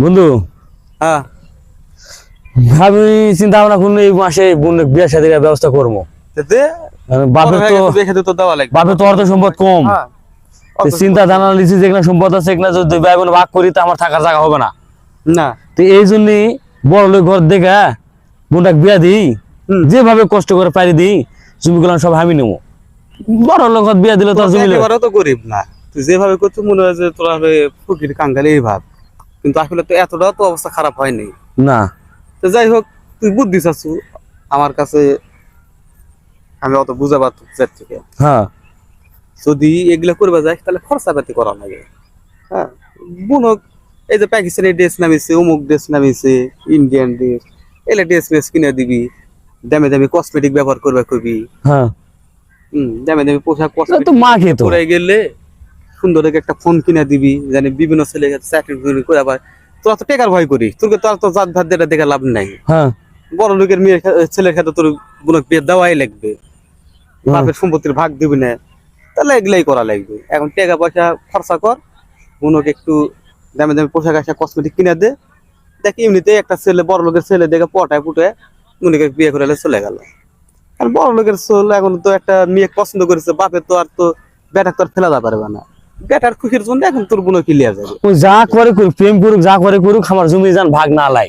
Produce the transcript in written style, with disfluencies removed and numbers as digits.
বন্ধু, হ্যাঁ আমি চিন্তা ভাবনা করলে এই মাসে বোনের বিয়ে শাদীর ব্যবস্থা করবো। যেতে বাপের তো দেখে তো দেওয়া লাগবে। বাপের তো অর্থ সম্পদ কম। হ্যাঁ তো চিন্তা ধারণা লিখছি যেগুলো সম্পদ আছে এগুলো যদি দুই ভাই বোন ভাগ করি তো আমার থাকার জায়গা হবে না। না তো এই জন্যই বড় লোক ঘর দেখে বোনটাকে বিয়া দিই, যেভাবে কষ্ট করে পারি দিই, জমিগুলো সব আমি নেবো। বড় লোক ঘর বিয়া দিলে তো আর জমি একেবারে তো গরিব না, তুই যেভাবে করছিস মনে হয় যে তোরা হবে ফকির কাঙ্গালি এই ভাব, কিন্তু আসলে তো এতটাও তো অবস্থা খারাপ হয়নি। না। তো যাই হোক, তুই বুদ্ধি চাচ্ছু আমার কাছে, আমি অত বুঝাবার থেকে হ্যাঁ যদি এগুলা করবা যায় তাহলে খরচা পাতি করা লাগে। হ্যাঁ বুনক এই যে পাকিস্তানি ড্রেস নামিছে, অমুক ড্রেস নামিছে, ইন্ডিয়ান ড্রেস, এলে ড্রেস মেস কিনে দিবি, দামি দামি কসমেটিক ব্যবহার করবে কবি, হ্যাঁ দামি দামি পোশাক তো মা খেত পরে গেলে সুন্দর দেখে একটা ফোন কিনে দিবি, জানি বিভিন্ন ছেলে চাকরি করে আবার তোরা তো টেকার ভয় করিস, তোর তো জাত ভাত যেটা দেখে লাভ নাই। হ্যাঁ বড় লোকের মেয়ের ছেলের ক্ষেত্রে তোর বোনক বিয়ে দেওয়াই লাগবে, বাপের সম্পত্তির ভাগ দিবি না, তাহলে এগুলাই করা লাগবে। এখন টাকা পয়সা খরচা কর, বোনকে একটু দামি দামি পোশাক আশাক কসমেটিক কিনে দে, দেখ এমনিতে একটা ছেলে বড় লোকের ছেলে দেখে পটায় পুটে বোনকে বিয়ে করে চলে গেল। আর বড় লোকের ছেলে এখন তো একটা মেয়ে পছন্দ করেছে, বাপের তো আর তো বেটা তো আর ফেলা যা পারবে না, বেটার খুশির জন্য এখন তোর বোন কিলিয়া যাবে। ওই যা করে করুক, প্রেম করুক, যা করে করুক, আমার জমি যান ভাগ না লাই।